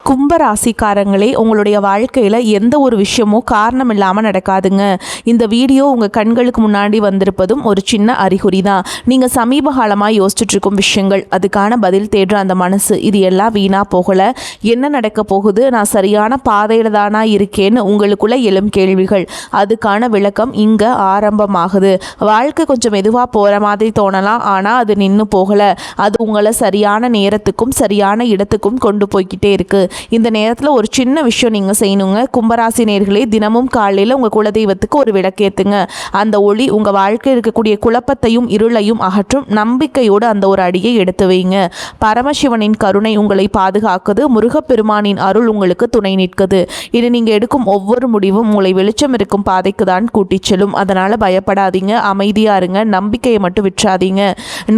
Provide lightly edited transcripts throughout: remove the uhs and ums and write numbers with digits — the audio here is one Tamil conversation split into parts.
கும்பராசிக்காரங்களே, உங்களுடைய வாழ்க்கையில் எந்த ஒரு விஷயமும் காரணம் இல்லாமல் நடக்காதுங்க. இந்த வீடியோ உங்கள் கண்களுக்கு முன்னாடி வந்திருப்பதும் ஒரு சின்ன அறிகுறி தான். நீங்கள் சமீப காலமாக யோசிச்சுட்ருக்கும் விஷயங்கள், அதுக்கான பதில் தேடுற அந்த மனசு, இது எல்லாம் வீணாக போகலை. என்ன நடக்க போகுது, நான் சரியான பாதையில் தானா இருக்கேன்னு உங்களுக்குள்ளே எழும் கேள்விகள், அதுக்கான விளக்கம் இங்கே ஆரம்பமாகுது. வாழ்க்கை கொஞ்சம் மெதுவாக போகிற மாதிரி தோணலாம், ஆனால் அது நின்று போகலை. அது உங்களை சரியான நேரத்துக்கும் சரியான இடத்துக்கும் கொண்டு போய்கிட்டே இருக்குது. இந்த நேரத்தில் ஒரு சின்ன விஷயம் நீங்கள் செய்யணுங்க. கும்பராசி நேயர்களே, தினமும் காலையில் உங்கள் குலதெய்வத்துக்கு ஒரு விளக்கேற்றுங்க. அந்த ஒளி உங்கள் வாழ்க்கையில் இருக்கக்கூடிய குழப்பத்தையும் இருளையும் அகற்றும். நம்பிக்கையோடு அந்த ஒரு அடியை எடுத்து வைங்க. பரமசிவனின் கருணை உங்களை பாதுகாக்குது. முருகப்பெருமானின் அருள் உங்களுக்கு துணை நிற்குது. இது நீங்கள் எடுக்கும் ஒவ்வொரு முடிவும் உங்களை வெளிச்சம் இருக்கும் பாதைக்கு தான் கூட்டிச் செல்லும். அதனால் பயப்படாதீங்க, அமைதியாக இருங்க, நம்பிக்கையை மட்டும் விற்றாதீங்க.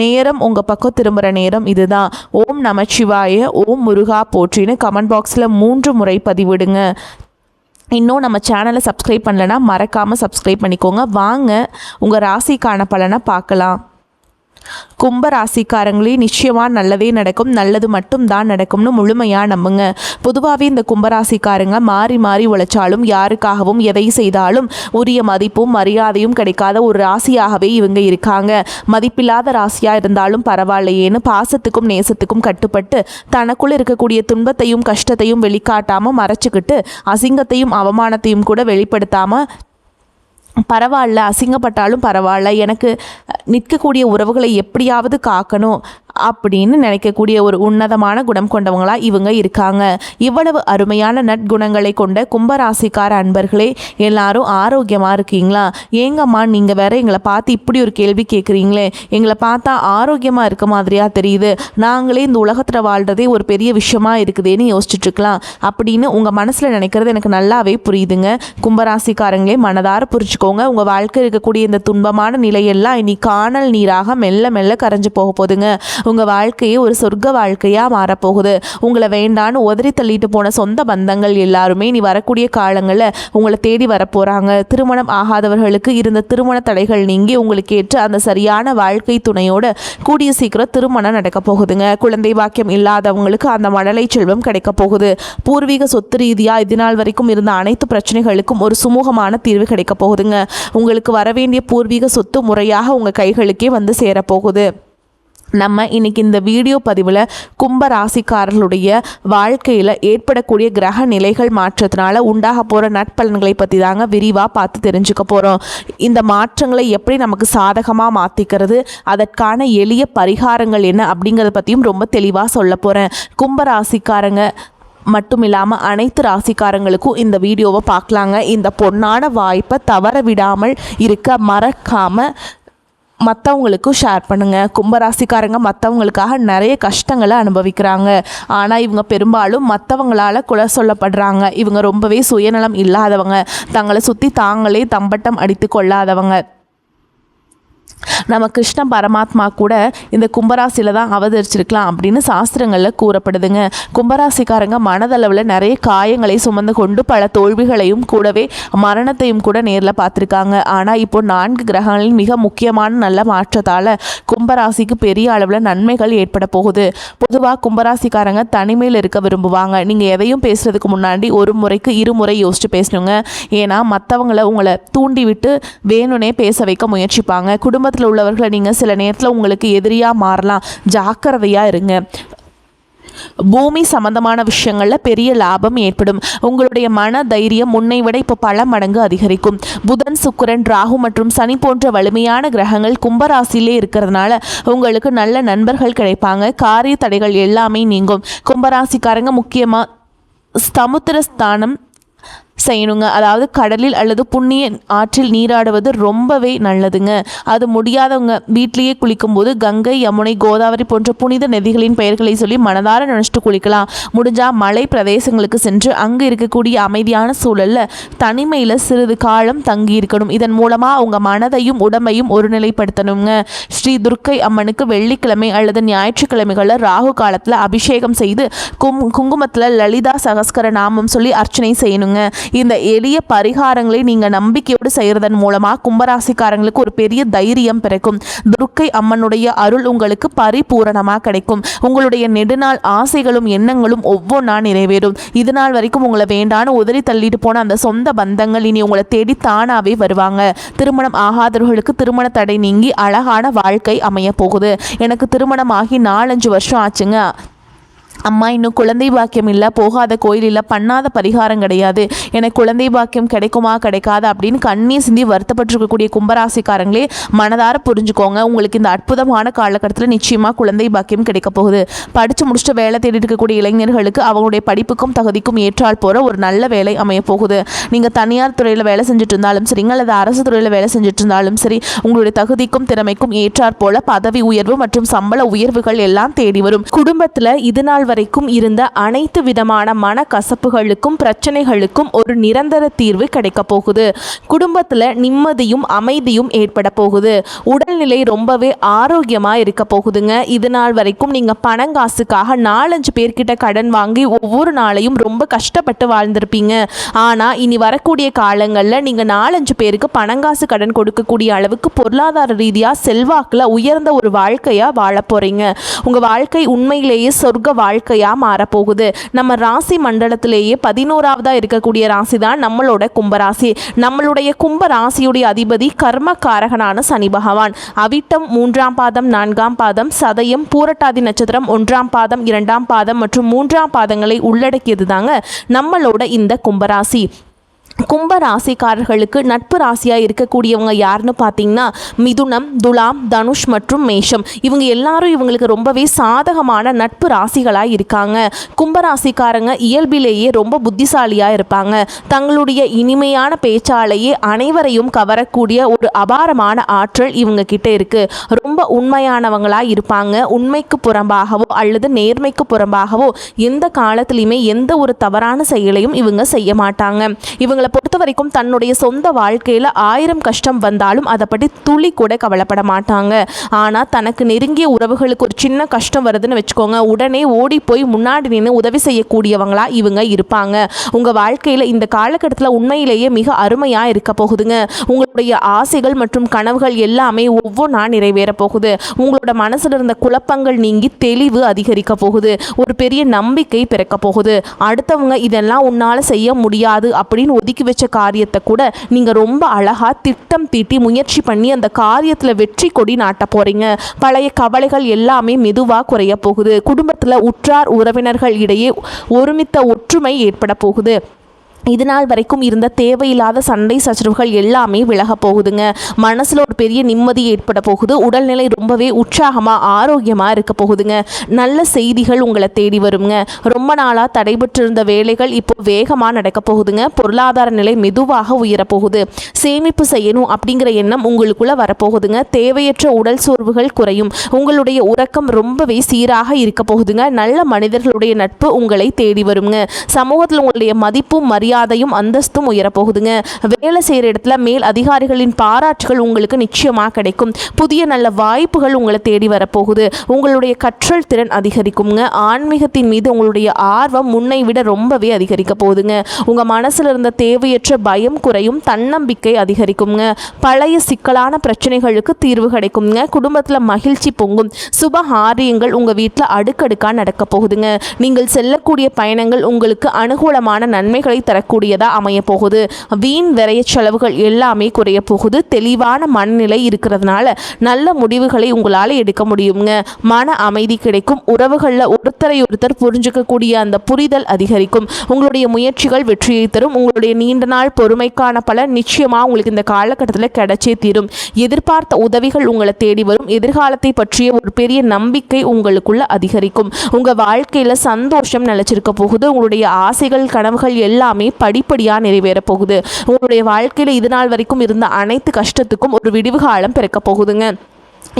நேரம் உங்கள் பக்கம் திரும்புகிற நேரம் இதுதான். ஓம் நமச்சிவாய, ஓம் முருகா போற்றின்னு கமெண்ட் பாக்ஸில் 3 முறை பதிவிடுங்க. இன்னும் நம்ம சேனலை சப்ஸ்கிரைப் பண்ணலைன்னா மறக்காமல் சப்ஸ்கிரைப் பண்ணிக்கோங்க. வாங்க உங்கள் ராசிக்கான பலனை பார்க்கலாம். கும்பராசிக்காரங்களே, நிச்சயமாக நல்லதே நடக்கும், நல்லது மட்டும் தான் நடக்கும்னு முழுமையாக நம்புங்க. பொதுவாகவே இந்த கும்பராசிக்காரங்க மாறி மாறி உழைச்சாலும் யாருக்காகவும் எதை செய்தாலும் உரிய மதிப்பும் மரியாதையும் கிடைக்காத ஒரு ராசியாகவே இவங்க இருக்காங்க. மதிப்பில்லாத ராசியாக இருந்தாலும் பரவாயில்லையேன்னு பாசத்துக்கும் நேசத்துக்கும் கட்டுப்பட்டு தனக்குள்ள இருக்கக்கூடிய துன்பத்தையும் கஷ்டத்தையும் வெளிக்காட்டாமல் மறைச்சிக்கிட்டு அசிங்கத்தையும் அவமானத்தையும் கூட வெளிப்படுத்தாமல் பரவாயில்ல, அசிங்கப்பட்டாலும் பரவாயில்ல, எனக்கு நிற்கக்கூடிய உறவுகளை எப்படியாவது காக்கணும் அப்படின்னு நினைக்கக்கூடிய ஒரு உன்னதமான குணம் கொண்டவங்களா இவங்க இருக்காங்க. இவ்வளவு அருமையான நற்குணங்களை கொண்ட கும்பராசிக்கார அன்பர்களே, எல்லாரும் ஆரோக்கியமாக இருக்கீங்களா? ஏங்கம்மா நீங்கள் வேற எங்களை பார்த்து இப்படி ஒரு கேள்வி கேட்குறீங்களே, எங்களை பார்த்தா ஆரோக்கியமாக இருக்க மாதிரியா தெரியுது, நாங்களே இந்த உலகத்தில் வாழ்கிறதே ஒரு பெரிய விஷயமா இருக்குதுன்னு யோசிச்சுட்ருக்கலாம் அப்படின்னு உங்கள் மனசில் நினைக்கிறது எனக்கு நல்லாவே புரியுதுங்க. கும்பராசிக்காரங்களே, மனதார புரிச்சுக்கோங்க. உங்கள் வாழ்க்கை இருக்கக்கூடிய இந்த துன்பமான நிலையெல்லாம் இனி காணல் நீராக மெல்ல மெல்ல கரைஞ்சு போக போகுதுங்க. உங்கள் வாழ்க்கையே ஒரு சொர்க்க வாழ்க்கையாக மாறப்போகுது. உங்களை வேண்டான்னு உதறி தள்ளிட்டு போன சொந்த பந்தங்கள் எல்லாருமே நீ வரக்கூடிய காலங்களில் உங்களை தேடி வரப்போகிறாங்க. திருமணம் ஆகாதவர்களுக்கு இருந்த திருமண தடைகள் நீங்கி உங்களுக்கு ஏற்ற அந்த சரியான வாழ்க்கை துணையோட கூடிய சீக்கிரம் திருமணம் நடக்க போகுதுங்க. குழந்தை பாக்கியம் இல்லாதவங்களுக்கு அந்த மழலை செல்வம் கிடைக்க போகுது. பூர்வீக சொத்து ரீதியாக இதுநாள் வரைக்கும் இருந்த அனைத்து பிரச்சனைகளுக்கும் ஒரு சுமூகமான தீர்வு கிடைக்க போகுதுங்க. உங்களுக்கு வரவேண்டிய பூர்வீக சொத்து முறையாக உங்கள் கைகளுக்கே வந்து சேரப்போகுது. நம்ம இன்றைக்கி இந்த வீடியோ பதிவில் கும்ப ராசிக்காரர்களுடைய வாழ்க்கையில் ஏற்படக்கூடிய கிரக நிலைகள் மாற்றத்தினால உண்டாக போகிற நற்பலன்களை பற்றி தாங்க விரிவாக பார்த்து தெரிஞ்சுக்க போகிறோம். இந்த மாற்றங்களை எப்படி நமக்கு சாதகமாக மாற்றிக்கிறது, அதற்கான எளிய பரிகாரங்கள் என்ன அப்படிங்கிறத பற்றியும் ரொம்ப தெளிவாக சொல்ல போகிறேன். கும்ப ராசிக்காரங்க மட்டும் இல்லாமல் அனைத்து ராசிக்காரங்களுக்கும் இந்த வீடியோவை பார்க்கலாங்க. இந்த பொன்னான வாய்ப்பை தவற விடாமல் இருக்க மறக்காமல் மற்றவங்களுக்கும் ஷேர் பண்ணுங்கள். கும்பராசிக்காரங்க மற்றவங்களுக்காக நிறைய கஷ்டங்களை அனுபவிக்கிறாங்க. ஆனால் இவங்க பெரும்பாலும் மற்றவங்களால் குறை சொல்லப்படுறாங்க. இவங்க ரொம்பவே சுயநலம் இல்லாதவங்க, தங்களை சுற்றி தாங்களே தம்பட்டம் அடித்து கொள்ளாதவங்க. நம்ம கிருஷ்ண பரமாத்மா கூட இந்த கும்பராசியில் தான் அவதரிச்சிருக்கலாம் அப்படின்னு சாஸ்திரங்களில் கூறப்படுதுங்க. கும்பராசிக்காரங்க மனதளவில் நிறைய காயங்களை சுமந்து கொண்டு பல தோல்விகளையும் கூடவே மரணத்தையும் கூட நேரில் பார்த்துருக்காங்க. ஆனால் இப்போ 4 கிரகங்களின் மிக முக்கியமான நல்ல மாற்றத்தால் கும்பராசிக்கு பெரிய அளவில் நன்மைகள் ஏற்பட போகுது. பொதுவாக கும்பராசிக்காரங்க தனிமையில் இருக்க விரும்புவாங்க. நீங்கள் எதையும் பேசுகிறதுக்கு முன்னாடி ஒரு முறைக்கு 2 முறை யோசிச்சு பேசணுங்க. ஏன்னா மற்றவங்களை உங்களை தூண்டி விட்டு வேணும்னே பேச வைக்க முயற்சிப்பாங்க. குடும்பத்தில் உள்ளவர்களை நீங்கள் சில நேரத்தில் உங்களுக்கு எதிரியாக மாறலாம். ஜாக்கிரதையாக இருங்க. பூமி சம்பந்தமான விஷயங்களில் பெரிய லாபம் ஏற்படும். உங்களுடைய மன தைரியம் முன்னை விட இப்போ பல மடங்கு அதிகரிக்கும். புதன், சுக்கிரன், ராகு மற்றும் சனி போன்ற வலிமையான கிரகங்கள் கும்பராசியிலே இருக்கிறதுனால உங்களுக்கு நல்ல நண்பர்கள் கிடைப்பாங்க. காரிய தடைகள் எல்லாமே நீங்கும். கும்பராசிக்காரங்க முக்கியமாக சமுத்திரஸ்தானம் செய்யணுங்க. அதாவது கடலில் அல்லது புண்ணிய ஆற்றில் நீராடுவது ரொம்பவே நல்லதுங்க. அது முடியாதவங்க வீட்லேயே குளிக்கும்போது கங்கை, யமுனை, கோதாவரி போன்ற புனித நதிகளின் பெயர்களை சொல்லி மனதார நினச்சிட்டு குளிக்கலாம். முடிஞ்சால் மலை பிரதேசங்களுக்கு சென்று அங்கே இருக்கக்கூடிய அமைதியான சூழலில் தனிமையில் சிறிது காலம் தங்கி இருக்கணும். இதன் மூலமாக அவங்க மனதையும் உடம்பையும் ஒருநிலைப்படுத்தணுங்க. ஸ்ரீ துர்க்கை அம்மனுக்கு வெள்ளிக்கிழமை அல்லது ஞாயிற்றுக்கிழமைகளில் ராகு காலத்தில் அபிஷேகம் செய்து குங்குமத்தில் லலிதா சகஸ்கர நாமம் சொல்லி அர்ச்சனை செய்யணுங்க. இந்த எளிய பரிகாரங்களை நீங்கள் நம்பிக்கையோடு செய்கிறதன் மூலமாக கும்பராசிக்காரங்களுக்கு ஒரு பெரிய தைரியம் பிறக்கும். துர்க்கை அம்மனுடைய அருள் உங்களுக்கு பரிபூரணமாக கிடைக்கும். உங்களுடைய நெடுநாள் ஆசைகளும் எண்ணங்களும் ஒவ்வொன்றா நிறைவேறும். இது நாள் வரைக்கும் உங்களை வேண்டான்னு உதறி தள்ளிட்டு போன அந்த சொந்த பந்தங்கள் இனி உங்களை தேடி தானாவே வருவாங்க. திருமணம் ஆகாதவர்களுக்கு திருமண தடை நீங்கி அழகான வாழ்க்கை அமைய போகுது. எனக்கு திருமணமாகி 4-5 வருஷம் ஆச்சுங்க. அம்மா இன்னும் குழந்தை பாக்கியம் இல்லை, போகாத கோயில் இல்லை, பண்ணாத பரிகாரம் கிடையாது, எனக்கு குழந்தை பாக்கியம் கிடைக்குமா கிடைக்காது அப்படின்னு கண்ணீர் சிந்தி வருத்தப்பட்டிருக்கக்கூடிய கும்பராசிக்காரங்களே மனதார புரிஞ்சுக்கோங்க. உங்களுக்கு இந்த அற்புதமான காலகட்டத்தில் நிச்சயமாக குழந்தை பாக்கியம் கிடைக்க போகுது. படித்து முடிச்சுட்டு வேலை தேடிட்டு இருக்கக்கூடிய இளைஞர்களுக்கு அவங்களுடைய படிப்புக்கும் தகுதிக்கும் ஏற்றால் போகிற ஒரு நல்ல வேலை அமைய போகுது. நீங்கள் தனியார் துறையில் வேலை செஞ்சுட்டு இருந்தாலும் சரிங்க, அல்லது அரசு துறையில் வேலை செஞ்சுட்டு இருந்தாலும் சரி, உங்களுடைய தகுதிக்கும் திறமைக்கும் ஏற்றாற் போல பதவி உயர்வு மற்றும் சம்பள உயர்வுகள் எல்லாம் தேடி வரும். குடும்பத்தில் இது நாள் வரைக்கும் இருந்த அனைத்து விதமான மனக்கசப்புகளுக்கும் பிரச்சனைகளுக்கும் ஒரு நிரந்தர தீர்வு கிடைக்க போகுது. குடும்பத்தில் நிம்மதியும் அமைதியும் ஏற்பட போகுது. உடல்நிலை ரொம்பவே ஆரோக்கியமா இருக்க போகுதுங்க. இது நாள் வரைக்கும் நீங்க பணங்காசுக்காக 4-5 பேர்கிட்ட கடன் வாங்கி ஒவ்வொரு நாளையும் ரொம்ப கஷ்டப்பட்டு வாழ்ந்திருப்பீங்க. ஆனா இனி வரக்கூடிய காலங்களில் நீங்க 4-5 பேருக்கு பணங்காசு கடன் கொடுக்கக்கூடிய அளவுக்கு பொருளாதார ரீதியா செல்வாக்குல உயர்ந்த ஒரு வாழ்க்கையா வாழ போறீங்க. உங்க வாழ்க்கை உண்மையிலேயே சொர்க்க வாழ்க்கையா மாறப்போகுது. நம்ம ராசி மண்டலத்திலேயே 11ஆவதா இருக்கக்கூடிய ராசி தான் நம்மளோட கும்பராசி. நம்மளுடைய கும்பராசியுடைய அதிபதி கர்மகாரகனான சனி பகவான். அவிட்டம் 3ஆம் பாதம் 4ஆம் பாதம், சதயம் பூரட்டாதி நட்சத்திரம் 1ஆம் பாதம் 2ஆம் பாதம் மற்றும் 3ஆம் பாதங்களை உள்ளடக்கியது தாங்க நம்மளோட இந்த கும்பராசி. கும்ப ராசிக்காரர்களுக்கு நட்பு ராசியாக இருக்கக்கூடியவங்க யாருன்னு பார்த்தீங்கன்னா மிதுனம், துலாம், தனுஷ் மற்றும் மேஷம். இவங்க எல்லாரும் இவங்களுக்கு ரொம்பவே சாதகமான நட்பு ராசிகளாக இருக்காங்க. கும்பராசிக்காரங்க இயல்பிலேயே ரொம்ப புத்திசாலியாக இருப்பாங்க. தங்களுடைய இனிமையான பேச்சாலேயே அனைவரையும் கவரக்கூடிய ஒரு அபாரமான ஆற்றல் இவங்க கிட்ட இருக்கு. ரொம்ப உண்மையானவங்களாக இருப்பாங்க. உண்மைக்கு புறம்பாகவோ அல்லது நேர்மைக்கு புறம்பாகவோ எந்த காலத்திலையுமே எந்த ஒரு தவறான செயலையும் இவங்க செய்ய மாட்டாங்க. இவங்களை பொறுத்த வரைக்கும் தன்னுடைய சொந்த வாழ்க்கையில் 1000 கஷ்டம் வந்தாலும் அதை பற்றி துளி கூட கவலைப்பட மாட்டாங்க. ஆனால் தனக்கு நெருங்கிய உறவுகளுக்கு ஒரு சின்ன கஷ்டம் வருதுன்னு வச்சுக்கோங்க, உடனே ஓடி போய் முன்னாடி நின்று உதவி செய்யக்கூடியவங்களா இவங்க இருப்பாங்க. உங்கள் வாழ்க்கையில் இந்த காலகட்டத்தில் உண்மையிலேயே மிக அருமையாக இருக்க போகுதுங்க. உங்களுடைய ஆசைகள் மற்றும் கனவுகள் எல்லாமே ஒவ்வொன்றா நிறைவேற போகுது. உங்களோட மனசில் இருந்த குழப்பங்கள் நீங்கி தெளிவு அதிகரிக்க போகுது. ஒரு பெரிய நம்பிக்கை பிறக்க போகுது. அடுத்தவங்க இதெல்லாம் உன்னால் செய்ய முடியாது அப்படின்னு ஒதுக்கி வச்ச காரியத்தை கூட நீங்க ரொம்ப அழகா திட்டம் தீட்டி முயற்சி பண்ணி அந்த காரியத்துல வெற்றி கொடி நாட்ட போறீங்க. பழைய கவலைகள் எல்லாமே மெதுவா குறைய போகுது. குடும்பத்துல உற்றார் உறவினர்கள் இடையே ஒருமித்த ஒற்றுமை ஏற்பட போகுது. இது நாள் வரைக்கும் இருந்த தேவையில்லாத சண்டை சச்சரவுகள் எல்லாமே விலக போகுதுங்க. மனசில் ஒரு பெரிய நிம்மதி ஏற்பட போகுது. உடல்நிலை ரொம்பவே உற்சாகமாக ஆரோக்கியமாக இருக்க போகுதுங்க. நல்ல செய்திகள் உங்களை தேடி வருங்க. ரொம்ப நாளாக தடைபட்டிருந்த வேலைகள் இப்போ வேகமாக நடக்க போகுதுங்க. பொருளாதார நிலை மெதுவாக உயரப்போகுது. சேமிப்பு செய்யணும் அப்படிங்கிற எண்ணம் உங்களுக்குள்ளே வரப்போகுதுங்க. தேவையற்ற உடல் சோர்வுகள் குறையும். உங்களுடைய உறக்கம் ரொம்பவே சீராக இருக்க போகுதுங்க. நல்ல மனிதர்களுடைய நட்பு உங்களை தேடி வருங்க. சமூகத்தில் உங்களுடைய மதிப்பும் மரியாதையும் அந்தஸ்தும் உயரப்போகுதுங்க. வேலை செய்கிற இடத்துல மேல் அதிகாரிகளின் பாராட்டுகள் உங்களுக்கு நிச்சயமாக கிடைக்கும். புதிய நல்ல வாய்ப்புகள் உங்களை தேடி வரப்போகுது. உங்களுடைய கற்றல் திறன் அதிகரிக்குங்க. ஆன்மீகத்தின் மீது உங்களுடைய ஆர்வம் முன்னை விட ரொம்பவே அதிகரிக்க போகுதுங்க. உங்கள் மனசில் இருந்த தேவையற்ற பயம் குறையும். தன்னம்பிக்கை அதிகரிக்குங்க. பழைய சிக்கலான பிரச்சனைகளுக்கு தீர்வு கிடைக்குங்க. குடும்பத்தில் மகிழ்ச்சி பொங்கும். சுப காரியங்கள் உங்கள் வீட்டில் அடுக்கடுக்காக நடக்க போகுதுங்க. நீங்கள் செல்லக்கூடிய பயணங்கள் உங்களுக்கு அனுகூலமான நன்மைகளை தரக்கூடியதா அமைய போகுது. வீண் விரைய செலவுகள் எல்லாமே குறைய போகுது. தெளிவான மனநிலை இருக்கிறதுனால நல்ல முடிவுகளை உங்களால் எடுக்க முடியுங்க. மன அமைதி கிடைக்கும். உறவுகளில் ஒருத்தரை ஒருத்தர் புரிஞ்சுக்கக்கூடிய அந்த புரிதல் அதிகரிக்கும். உங்களுடைய முயற்சிகள் வெற்றியை தரும். உங்களுடைய நீண்ட நாள் பொறுமைக்கான பலன் நிச்சயமாக உங்களுக்கு இந்த காலகட்டத்தில் கிடைச்சே தீரும். எதிர்பார்த்த உதவிகள் உங்களை தேடி வரும். எதிர்காலத்தை பற்றிய ஒரு பெரிய நம்பிக்கை உங்களுக்குள்ள அதிகரிக்கும். உங்கள் வாழ்க்கையில் சந்தோஷம் நிலைச்சிருக்க போகுது. உங்களுடைய ஆசைகள் கனவுகள் எல்லாமே படிப்படியாக நிறைவேற போகுது. உங்களுடைய வாழ்க்கையில் இது நாள் வரைக்கும் இருந்த அனைத்து கஷ்டத்துக்கும் ஒரு விடிவு காலம் பிறக்க போகுதுங்க.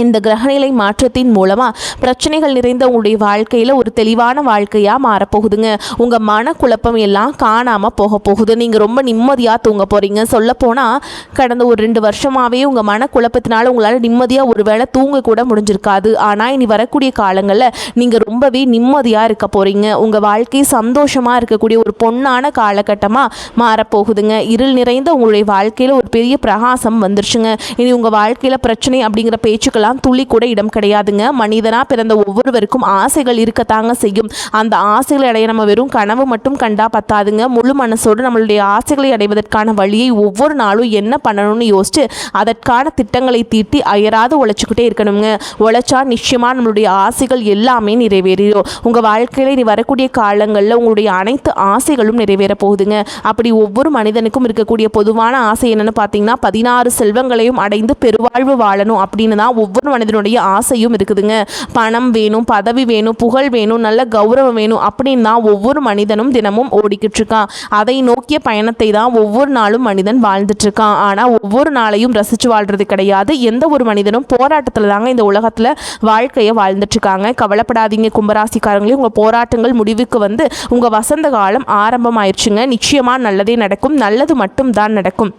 இந்த கிரகநிலை மாற்றத்தின் மூலமாக பிரச்சனைகள் நிறைந்த உங்களுடைய வாழ்க்கையில் ஒரு தெளிவான வாழ்க்கையாக மாறப்போகுதுங்க. உங்கள் மனக்குழப்பம் எல்லாம் காணாமல் போக போகுது. நீங்கள் ரொம்ப நிம்மதியாக தூங்க போகிறீங்க. சொல்லப்போனால் கடந்த ஒரு 2 வருஷமாகவே உங்கள் மனக்குழப்பத்தினால உங்களால் நிம்மதியாக ஒரு வேளை தூங்க கூட முடிஞ்சிருக்காது. ஆனால் இனி வரக்கூடிய காலங்களில் நீங்கள் ரொம்பவே நிம்மதியாக இருக்க போகிறீங்க. உங்கள் வாழ்க்கை சந்தோஷமாக இருக்கக்கூடிய ஒரு பொன்னான காலகட்டமாக மாறப்போகுதுங்க. இருள் நிறைந்த உங்களுடைய வாழ்க்கையில் ஒரு பெரிய பிரகாசம் வந்துருச்சுங்க. இனி உங்கள் வாழ்க்கையில் பிரச்சனை அப்படிங்கிற பேச்சுக்கள் துளி கூட இடம் கிடையாதுங்க. மனிதனா பிறந்த ஒவ்வொருவருக்கும் ஆசைகள் இருக்கத்தாங்க செய்யும். அந்த ஆசைகளை அடைய நம்ம வெறும் கனவு மட்டும் கண்டா பத்தாதுங்க. முழு மனசோடு நம்மளுடைய ஆசைகளை அடைவதற்கான வழியை ஒவ்வொரு நாளும் என்ன பண்ணணும்னு யோசிச்சு அதற்கான திட்டங்களை தீட்டி அயராது உழைச்சிக்கிட்டே இருக்கணுங்க. உழைச்சா நிச்சயமா நம்மளுடைய ஆசைகள் எல்லாமே நிறைவேறிடும். உங்க வாழ்க்கையில இனி வரக்கூடிய காலங்களில் உங்களுடைய அனைத்து ஆசைகளும் நிறைவேற போகுதுங்க. அப்படி ஒவ்வொரு மனிதனுக்கும் இருக்கக்கூடிய பொதுவான ஆசை என்னன்னு பார்த்தீங்கன்னா 16 செல்வங்களையும் அடைந்து பெருவாழ்வு வாழணும் அப்படின்னு தான் ஒவ்வொரு மனிதனுடைய ஆசையும் இருக்குதுங்க. பணம் வேணும், பதவி வேணும், புகழ் வேணும், நல்ல கௌரவம் வேணும் அப்படின்னு தான் ஒவ்வொரு மனிதனும் தினமும் ஓடிக்கிட்டு இருக்கான். அதை நோக்கிய பயணத்தை தான் ஒவ்வொரு நாளும் மனிதன் வாழ்ந்துட்டு இருக்கான். ஆனால் ஒவ்வொரு நாளையும் ரசித்து வாழ்றது கிடையாது. எந்த ஒரு மனிதனும் போராட்டத்தில் தாங்க இந்த உலகத்தில் வாழ்க்கையை வாழ்ந்துட்டு இருக்காங்க. கவலைப்படாதீங்க கும்பராசிக்காரங்களே, உங்கள் போராட்டங்கள் முடிவுக்கு வந்து உங்கள் வசந்த காலம் ஆரம்பமாயிருச்சுங்க. நிச்சயமாக நல்லதே நடக்கும். நல்லது மட்டும் தான் நடக்கும்.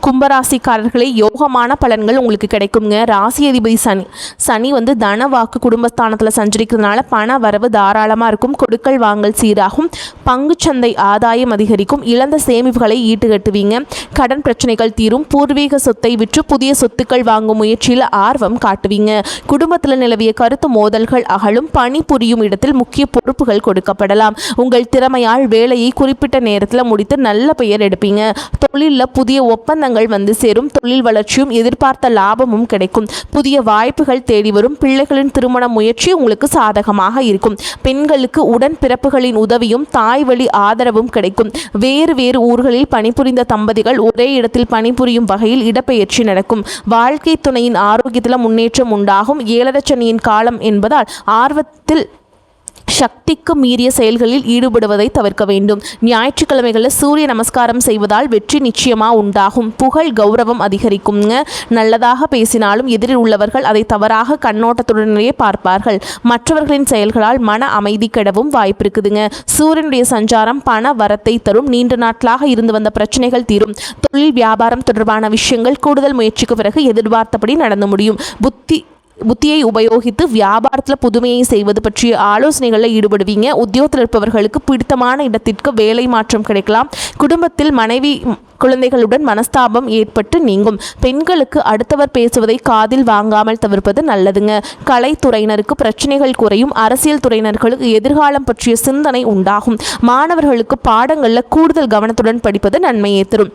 கும்பராசிக்காரர்களே, யோகமான பலன்கள் உங்களுக்கு கிடைக்குங்க. ராசி அதிபதி சனி வந்து தன வாக்கு குடும்பஸ்தானத்தில் சஞ்சரிக்கிறதுனால பண வரவு தாராளமாக இருக்கும். கொடுக்கல் வாங்கல் சீராகும். பங்குச்சந்தை ஆதாயம் அதிகரிக்கும். இழந்த சேமிப்புகளை ஈட்டுக்கட்டுவீங்க. கடன் பிரச்சனைகள் தீரும். பூர்வீக சொத்தை விற்று புதிய சொத்துக்கள் வாங்கும் முயற்சியில் ஆர்வம் காட்டுவீங்க. குடும்பத்தில் நிலவிய கருத்து மோதல்கள் அகலும். பணி புரியும் இடத்தில் முக்கிய பொறுப்புகள் கொடுக்கப்படலாம். உங்கள் திறமையால் வேலையை குறிப்பிட்ட நேரத்தில் முடித்து நல்ல பெயர் எடுப்பீங்க. தொழிலில் புதிய ஒப்பந்தங்கள் வந்து சேரும். தொழில் வளர்ச்சியும் எதிர்பார்த்த லாபமும் கிடைக்கும். புதிய வாய்ப்புகள் தேடி வரும். பிள்ளைகளின் திருமண முயற்சி உங்களுக்கு சாதகமாக இருக்கும். பெண்களுக்கு உடன் பிறப்புகளின் உதவியும் தாய் வழி ஆதரவும் கிடைக்கும். வேறு வேறு ஊர்களில் பணிபுரிந்த தம்பதிகள் ஒரே இடத்தில் பணிபுரியும் வகையில் இடப்பெயர்ச்சி நடக்கும். வாழ்க்கை துணையின் ஆரோக்கியத்தில் முன்னேற்றம் உண்டாகும். 7 சனியின் காலம் என்பதால் ஆர்வத்தில் சக்திக்கு மீறிய செயல்களில் ஈடுபடுவதை தவிர்க்க வேண்டும். ஞாயிற்றுக்கிழமைகளில் சூரிய நமஸ்காரம் செய்வதால் வெற்றி நிச்சயமாக உண்டாகும். புகழ் கௌரவம் அதிகரிக்குங்க. நல்லதாக பேசினாலும் எதிரில் உள்ளவர்கள் அதை தவறாக கண்ணோட்டத்துடனேயே பார்ப்பார்கள். மற்றவர்களின் செயல்களால் மன அமைதி கெடவும் வாய்ப்பு இருக்குதுங்க. சூரியனுடைய சஞ்சாரம் பண வரத்தை தரும். நீண்ட நாட்களாக இருந்து வந்த பிரச்சனைகள் தீரும். தொழில் வியாபாரம் தொடர்பான விஷயங்கள் கூடுதல் முயற்சிக்கு பிறகு எதிர்பார்த்தபடி நடந்து முடியும். புத்தியை உபயோகித்து வியாபாரத்தில் புதுமையை செய்வது பற்றிய ஆலோசனைகளில் ஈடுபடுவீங்க. உத்தியோகத்தில் இருப்பவர்களுக்கு பிடித்தமான இடத்திற்கு வேலை மாற்றம் கிடைக்கலாம். குடும்பத்தில் மனைவி குழந்தைகளுடன் மனஸ்தாபம் ஏற்பட்டு நீங்கும். பெண்களுக்கு அடுத்தவர் பேசுவதை காதில் வாங்காமல் தவிர்ப்பது நல்லதுங்க. கலைத்துறையினருக்கு பிரச்சனைகள் குறையும். அரசியல் துறையினர்களுக்கு எதிர்காலம் பற்றிய சிந்தனை உண்டாகும். மாணவர்களுக்கு பாடங்களில் கூடுதல் கவனத்துடன் படிப்பது நன்மையை தரும்.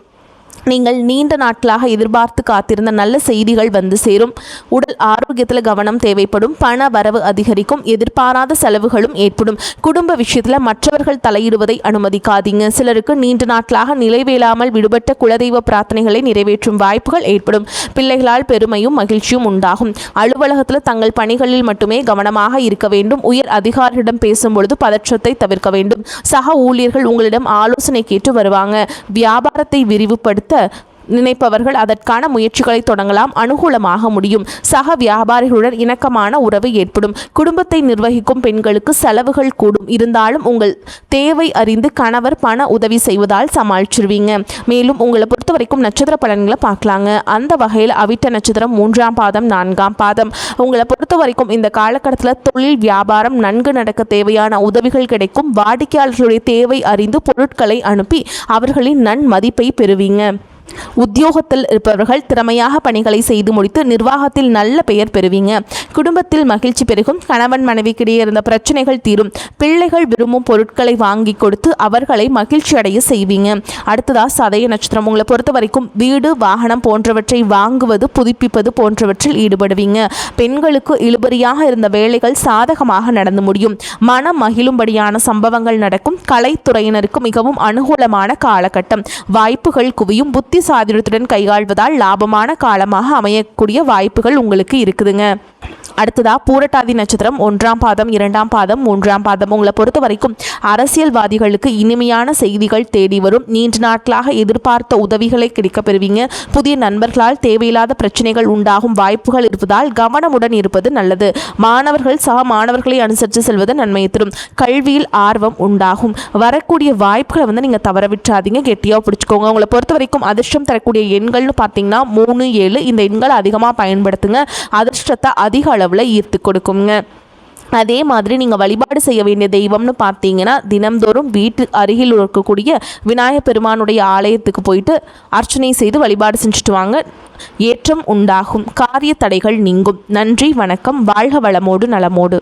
நீங்கள் நீண்ட நாட்களாக எதிர்பார்த்து காத்திருந்த நல்ல செய்திகள் வந்து சேரும். உடல் ஆரோக்கியத்தில் கவனம் தேவைப்படும். பண வரவு அதிகரிக்கும். எதிர்பாராத செலவுகளும் ஏற்படும். குடும்ப விஷயத்தில் மற்றவர்கள் தலையிடுவதை அனுமதிக்காதீங்க. சிலருக்கு நீண்ட நாட்களாக நிலைவேளாமல் விடுபட்ட குலதெய்வ பிரார்த்தனைகளை நிறைவேற்றும் வாய்ப்புகள் ஏற்படும். பிள்ளைகளால் பெருமையும் மகிழ்ச்சியும் உண்டாகும். அலுவலகத்தில் தங்கள் பணிகளில் மட்டுமே கவனமாக இருக்க வேண்டும். உயர் அதிகாரியிடம் பேசும்பொழுது பதற்றத்தை தவிர்க்க வேண்டும். சக ஊழியர்கள் உங்களிடம் ஆலோசனை கேட்டு வருவாங்க. வியாபாரத்தை விரிவுபடுத்த நினைப்பவர்கள் அதற்கான முயற்சிகளை தொடங்கலாம். அனுகூலமாக முடியும். சக வியாபாரிகளுடன் இணக்கமான உறவு ஏற்படும். குடும்பத்தை நிர்வகிக்கும் பெண்களுக்கு செலவுகள் கூடும். இருந்தாலும் உங்கள் தேவை அறிந்து கணவர் பண உதவி செய்வதால் சமாளிச்சிருவீங்க. மேலும் உங்களை பொறுத்த வரைக்கும் நட்சத்திர பலன்களை பார்க்கலாங்க. அந்த வகையில் அவிட்ட நட்சத்திரம் 3ஆம் பாதம் 4ஆம் பாதம். உங்களை பொறுத்த வரைக்கும் இந்த காலகட்டத்தில் தொழில் வியாபாரம் நன்கு நடக்க தேவையான உதவிகள் கிடைக்கும். வாடிக்கையாளர்களுடைய தேவை அறிந்து பொருட்களை அனுப்பி அவர்களின் நன்மதிப்பை பெறுவீங்க. உத்தியோகத்தில் இருப்பவர்கள் திறமையாக பணிகளை செய்து முடித்து நிர்வாகத்தில் நல்ல பெயர் பெறுவீங்க. குடும்பத்தில் மகிழ்ச்சி பெருகும். கணவன் மனைவிக்கிடையே இருந்த பிரச்சனைகள் தீரும். பிள்ளைகள் விரும்பும் பொருட்களை வாங்கி கொடுத்து அவர்களை மகிழ்ச்சி அடைய செய்வீங்க. அடுத்ததா சதய நட்சத்திரம். உங்களை பொறுத்த வரைக்கும் வீடு வாகனம் போன்றவற்றை வாங்குவது புதுப்பிப்பது போன்றவற்றில் ஈடுபடுவீங்க. பெண்களுக்கு இழுபறியாக இருந்த வேலைகள் சாதகமாக நடந்து முடியும். மனம் மகிழும்படியான சம்பவங்கள் நடக்கும். கலைத்துறையினருக்கு மிகவும் அனுகூலமான காலகட்டம். வாய்ப்புகள் குவியும். புத்திசாலி சாதுரியத்துடன் கையாள்வதால் லாபமான காலமாக அமையக்கூடிய வாய்ப்புகள் உங்களுக்கு இருக்குதுங்க. அடுத்ததா பூரட்டாதி நட்சத்திரம் 1ஆம் பாதம் 2ஆம் பாதம் 3ஆம் பாதம். உங்களை பொறுத்த வரைக்கும் அரசியல்வாதிகளுக்கு இனிமையான செய்திகள் தேடி வரும். நீண்ட நாட்களாக எதிர்பார்த்த உதவிகளை கிடைக்க பெறுவீங்க. புதிய நண்பர்களால் தேவையில்லாத பிரச்சனைகள் உண்டாகும் வாய்ப்புகள் இருப்பதால் கவனமுடன் இருப்பது நல்லது. மாணவர்கள் சக மாணவர்களை அனுசரித்து செல்வது நன்மையை தரும். கல்வியில் ஆர்வம் உண்டாகும். வரக்கூடிய வாய்ப்புகளை நீங்கள் தவற விட்டுறாதீங்க, கெட்டியாக பிடிச்சிக்கோங்க. உங்களை பொறுத்த வரைக்கும் அதிர்ஷ்டம் தரக்கூடிய எண்கள்னு பார்த்தீங்கன்னா 3, 7 இந்த எண்களை அதிகமாக பயன்படுத்துங்க. அதிர்ஷ்டத்தை அதிக அளவில் ஈர்த்து கொடுக்குங்க. அதே மாதிரி நீங்கள் வழிபாடு செய்ய வேண்டிய தெய்வம்னு பார்த்தீங்கன்னா தினம்தோறும் வீட்டு அருகில் இருக்கக்கூடிய விநாயகர் பெருமானுடைய ஆலயத்துக்கு போயிட்டு அர்ச்சனை செய்து வழிபாடு செஞ்சுட்டு வாங்க. ஏற்றம் உண்டாகும். காரிய தடைகள் நீங்கும். நன்றி, வணக்கம். வாழ்க வளமோடு நலமோடு.